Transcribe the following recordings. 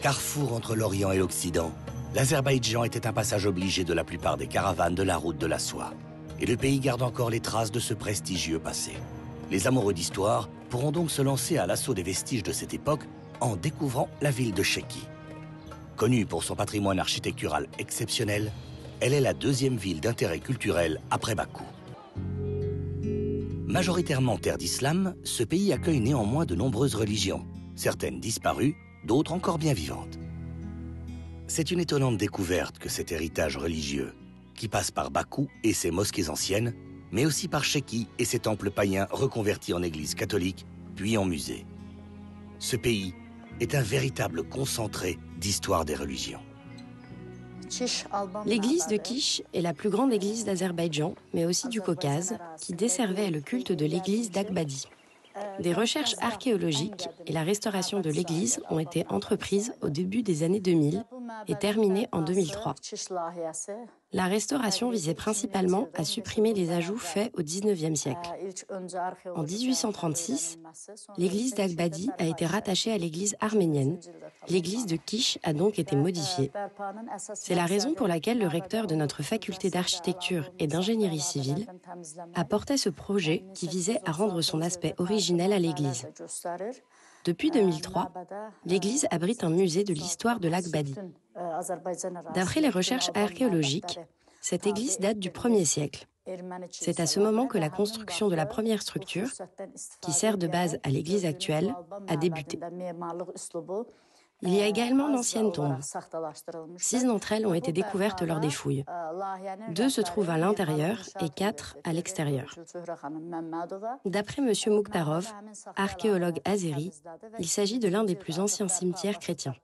Carrefour entre l'Orient et l'Occident, l'Azerbaïdjan était un passage obligé de la plupart des caravanes de la route de la soie. Et le pays garde encore les traces de ce prestigieux passé. Les amoureux d'histoire pourront donc se lancer à l'assaut des vestiges de cette époque en découvrant la ville de Sheki. Connue pour son patrimoine architectural exceptionnel, elle est la deuxième ville d'intérêt culturel après Bakou. Majoritairement terre d'islam, ce pays accueille néanmoins de nombreuses religions, certaines disparues, d'autres encore bien vivantes. C'est une étonnante découverte que cet héritage religieux, qui passe par Bakou et ses mosquées anciennes, mais aussi par Sheki et ses temples païens reconvertis en église catholique, puis en musée. Ce pays est un véritable concentré d'histoire des religions. L'église de Kish est la plus grande église d'Azerbaïdjan, mais aussi du Caucase, qui desservait le culte de l'église d'Akbadi. Des recherches archéologiques et la restauration de l'église ont été entreprises au début des années 2000 et terminées en 2003. La restauration visait principalement à supprimer les ajouts faits au XIXe siècle. En 1836, l'église d'Akbadi a été rattachée à l'église arménienne. L'église de Kish a donc été modifiée. C'est la raison pour laquelle le recteur de notre faculté d'architecture et d'ingénierie civile a porté ce projet qui visait à rendre son aspect originel à l'église. Depuis 2003, l'église abrite un musée de l'histoire de l'Akbadi. D'après les recherches archéologiques, cette église date du 1er siècle. C'est à ce moment que la construction de la première structure, qui sert de base à l'église actuelle, a débuté. Il y a également d'anciennes tombes. 6 d'entre elles ont été découvertes lors des fouilles. 2 se trouvent à l'intérieur et 4 à l'extérieur. D'après M. Mukhtarov, archéologue azéri, il s'agit de l'un des plus anciens cimetières chrétiens.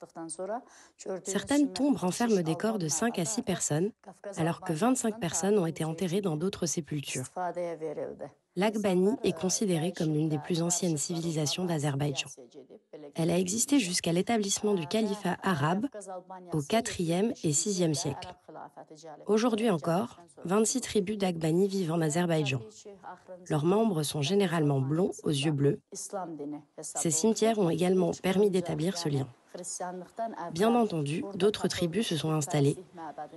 Certaines tombes renferment des corps de 5 à 6 personnes, alors que 25 personnes ont été enterrées dans d'autres sépultures. L'Akbani est considérée comme l'une des plus anciennes civilisations d'Azerbaïdjan. Elle a existé jusqu'à l'établissement du califat arabe au IVe et VIe siècle. Aujourd'hui encore, 26 tribus d'Akbani vivent en Azerbaïdjan. Leurs membres sont généralement blonds aux yeux bleus. Ces cimetières ont également permis d'établir ce lien. Bien entendu, d'autres tribus se sont installées.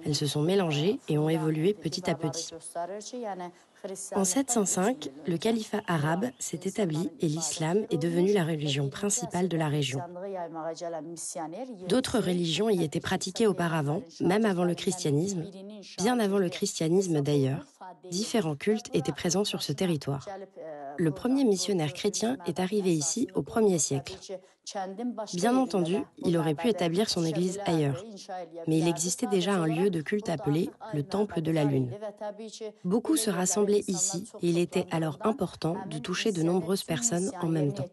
Elles se sont mélangées et ont évolué petit à petit. En 705, le califat arabe s'est établi et l'islam est devenu la religion principale de la région. D'autres religions y étaient pratiquées auparavant, même avant le christianisme, bien avant le christianisme d'ailleurs. Différents cultes étaient présents sur ce territoire. Le premier missionnaire chrétien est arrivé ici au 1er siècle. Bien entendu, il aurait pu établir son église ailleurs, mais il existait déjà un lieu de culte appelé le Temple de la Lune. Beaucoup se rassemblaient ici et il était alors important de toucher de nombreuses personnes en même temps.